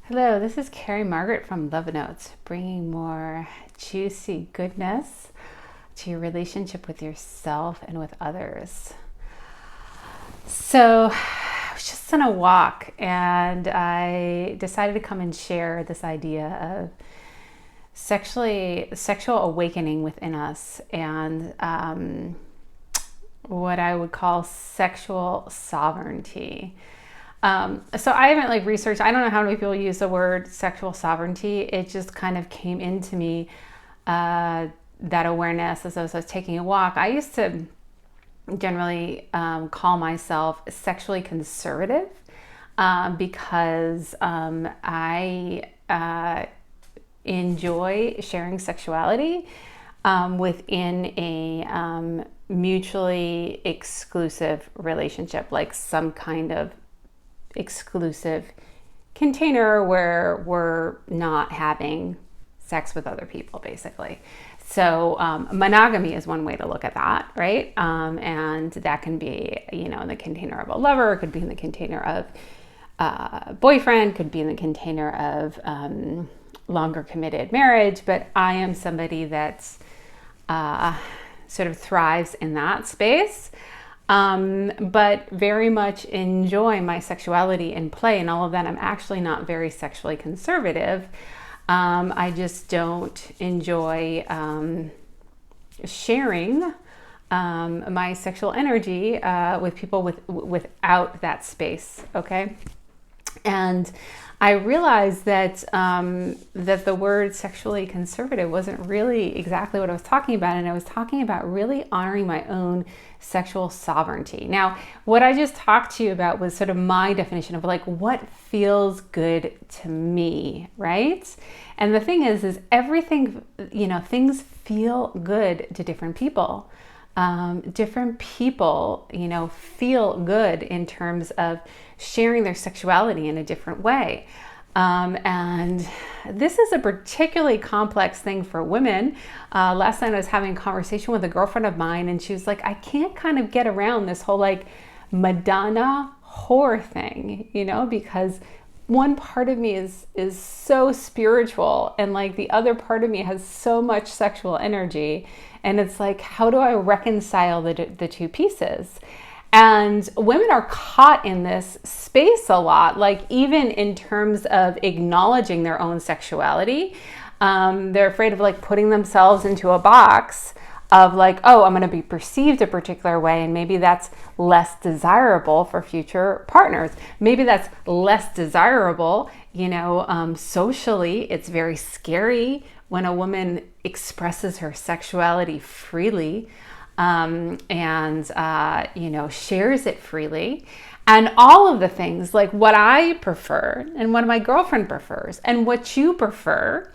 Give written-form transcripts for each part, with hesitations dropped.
Hello, this is Carrie Margaret from Love Notes, bringing more juicy goodness to your relationship with yourself and with others. So, I was just on a walk and I decided to come and share this idea of sexual awakening within us and what I would call sexual sovereignty. So I haven't researched, I don't know how many people use the word sexual sovereignty. It just kind of came into me, that awareness as I was taking a walk. I used to generally call myself sexually conservative because I enjoy sharing sexuality within a mutually exclusive relationship, like some kind of exclusive container where we're not having sex with other people, basically. So monogamy is one way to look at that, right? And that can be, in the container of a lover, it could be in the container of a boyfriend, could be in the container of longer committed marriage. But I am somebody that's sort of thrives in that space. But very much enjoy my sexuality and play and all of that. I'm actually not very sexually conservative. I just don't enjoy sharing my sexual energy with people without that space. Okay, and I realized that that the word sexually conservative wasn't really exactly what I was talking about, and I was talking about really honoring my own sexual sovereignty. Now, what I just talked to you about was sort of my definition of what feels good to me, right? And the thing is everything, things feel good to different people. Different people, feel good in terms of sharing their sexuality in a different way. And this is a particularly complex thing for women. Last night I was having a conversation with a girlfriend of mine and she was like, I can't kind of get around this whole Madonna whore thing, because one part of me is so spiritual and the other part of me has so much sexual energy. And it's how do I reconcile the two pieces? And women are caught in this space a lot, even in terms of acknowledging their own sexuality. They're afraid of putting themselves into a box of oh, I'm going to be perceived a particular way, and maybe that's less desirable for future partners. Maybe that's less desirable, socially. It's very scary when a woman expresses her sexuality freely, and shares it freely. And all of the things what I prefer and what my girlfriend prefers and what you prefer,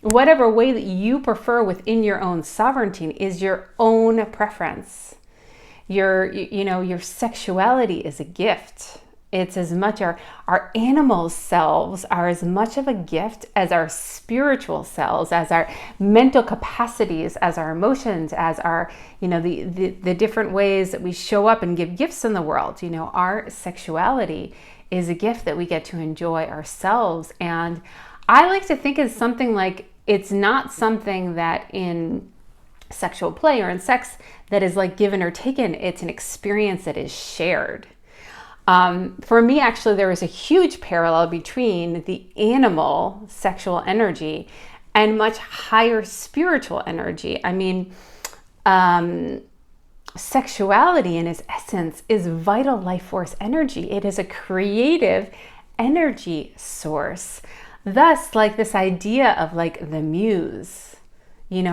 whatever way that you prefer within your own sovereignty is your own preference. Your sexuality is a gift. It's as much our animal selves are as much of a gift as our spiritual selves, as our mental capacities, as our emotions, as our, the different ways that we show up and give gifts in the world. Our sexuality is a gift that we get to enjoy ourselves. And I like to think it's something it's not something that in sexual play or in sex that is given or taken. It's an experience that is shared. For me, actually, there is a huge parallel between the animal sexual energy and much higher spiritual energy. I mean, sexuality in its essence is vital life force energy. It is a creative energy source. Thus, this idea of the muse,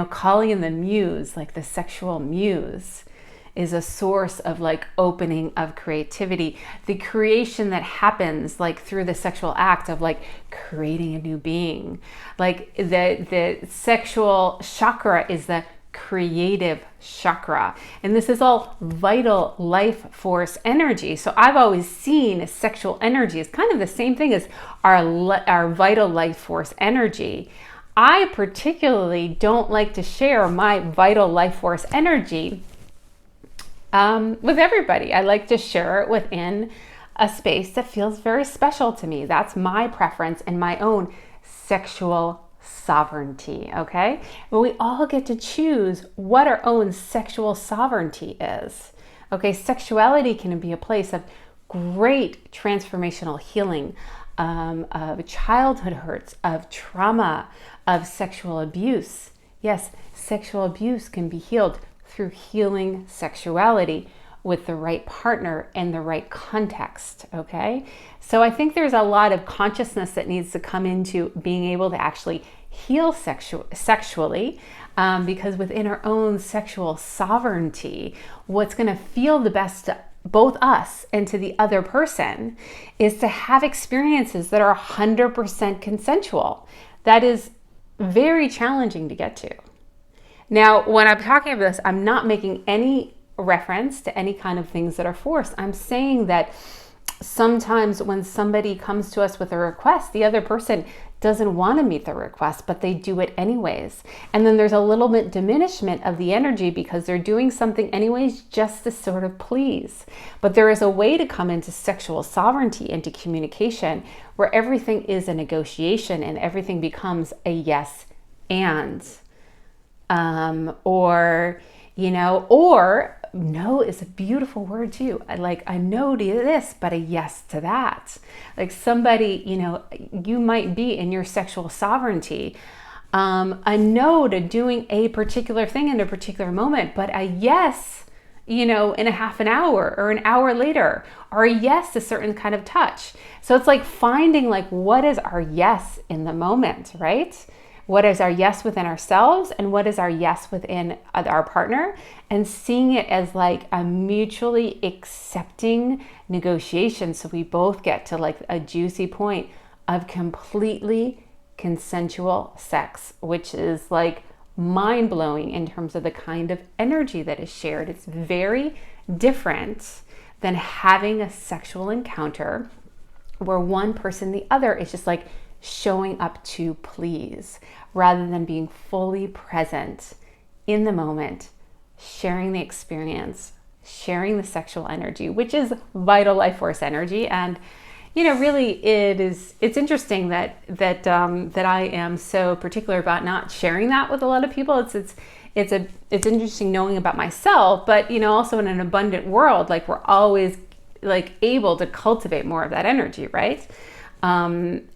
calling in the muse, the sexual muse, is a source of opening of creativity, the creation that happens through the sexual act of creating a new being. The sexual chakra is the creative chakra, and this is all vital life force energy. So I've always seen sexual energy as kind of the same thing as our vital life force energy. I particularly don't like to share my vital life force energy with everybody. I like to share it within a space that feels very special to me. That's my preference and my own sexual sovereignty, okay? But we all get to choose what our own sexual sovereignty is. Okay, sexuality can be a place of great transformational healing, of childhood hurts, of trauma, of sexual abuse. Yes, sexual abuse can be healed through healing sexuality with the right partner and the right context, okay? So I think there's a lot of consciousness that needs to come into being able to actually heal sexually, because within our own sexual sovereignty, what's gonna feel the best to both us and to the other person is to have experiences that are 100% consensual. That is very challenging to get to. Now, when I'm talking about this, I'm not making any reference to any kind of things that are forced. I'm saying that sometimes when somebody comes to us with a request, the other person doesn't want to meet the request, but they do it anyways. And then there's a little bit diminishment of the energy because they're doing something anyways just to sort of please. But there is a way to come into sexual sovereignty, into communication, where everything is a negotiation and everything becomes a yes and. Or no is a beautiful word too. Like a no to this, but a yes to that. Like somebody, you might be in your sexual sovereignty, a no to doing a particular thing in a particular moment, but a yes, in a half an hour or an hour later, or a yes to certain kind of touch. So it's like finding like what is our yes in the moment, right? What is our yes within ourselves and what is our yes within our partner, and seeing it as like a mutually accepting negotiation. So we both get to like a juicy point of completely consensual sex, which is like mind blowing in terms of the kind of energy that is shared. It's very different than having a sexual encounter where one person, the other is just like showing up to please, rather than being fully present in the moment, sharing the experience, sharing the sexual energy, which is vital life force energy. And really it's interesting that I am so particular about not sharing that with a lot of people. It's interesting knowing about myself, but also in an abundant world, like we're always like able to cultivate more of that energy, right?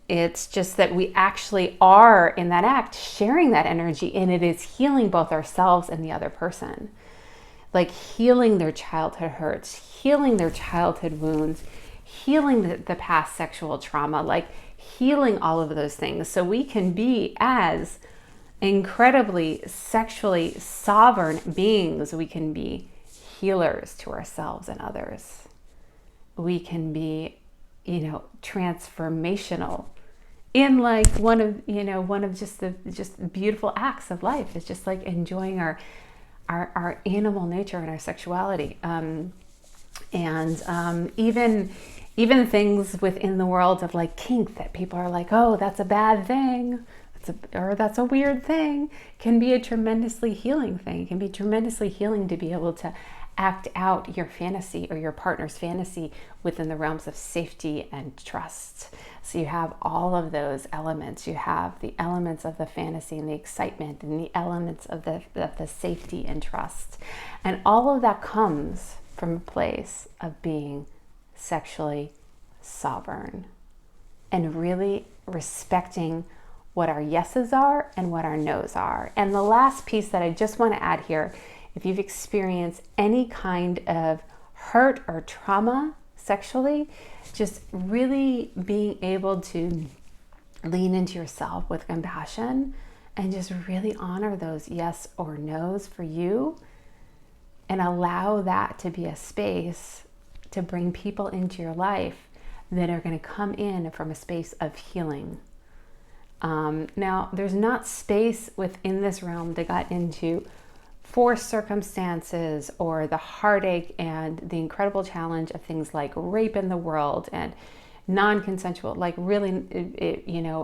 It's just that we actually are in that act sharing that energy, and it is healing both ourselves and the other person. Like healing their childhood hurts, healing their childhood wounds, healing the past sexual trauma, like healing all of those things. So we can be as incredibly sexually sovereign beings. We can be healers to ourselves and others. We can be transformational in like one of just the beautiful acts of life. It's just like enjoying our animal nature and our sexuality, even things within the world of like kink that people are like, oh, that's a bad thing, that's a weird thing, can be a tremendously healing thing. It can be tremendously healing to be able to act out your fantasy or your partner's fantasy within the realms of safety and trust. So you have all of those elements. You have the elements of the fantasy and the excitement, and the elements of the safety and trust. And all of that comes from a place of being sexually sovereign and really respecting what our yeses are and what our nos are. And the last piece that I just want to add here, if you've experienced any kind of hurt or trauma sexually, just really being able to lean into yourself with compassion and just really honor those yes or no's for you, and allow that to be a space to bring people into your life that are going to come in from a space of healing. Now, there's not space within this realm that got into forced circumstances or the heartache and the incredible challenge of things like rape in the world and non-consensual, like really,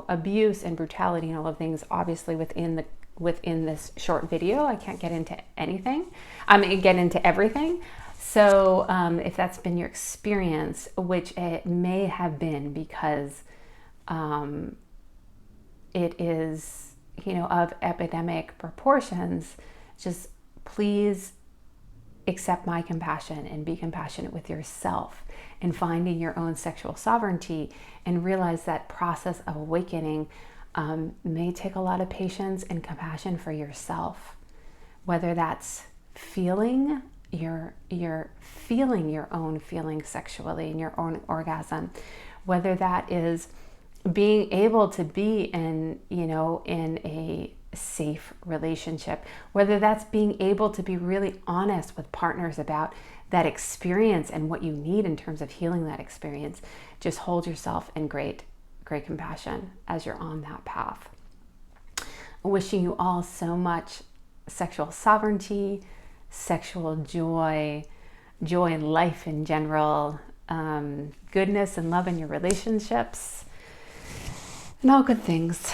abuse and brutality and all of things, obviously within this short video. I can't get into anything. Get into everything. So if that's been your experience, which it may have been because it is, of epidemic proportions, just please accept my compassion and be compassionate with yourself in finding your own sexual sovereignty, and realize that process of awakening may take a lot of patience and compassion for yourself, whether that's feeling your own feeling sexually and your own orgasm, whether that is being able to be in a safe relationship, whether that's being able to be really honest with partners about that experience and what you need in terms of healing that experience. Just hold yourself in great compassion as you're on that path. Wishing you all so much sexual sovereignty, sexual joy in life in general, goodness and love in your relationships, and all good things.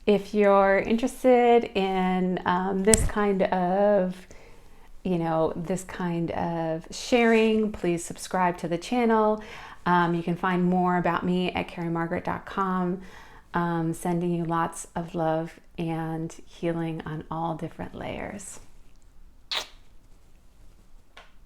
If you're interested in this kind of sharing, please subscribe to the channel. You can find more about me at carriemargaret.com. Sending you lots of love and healing on all different layers.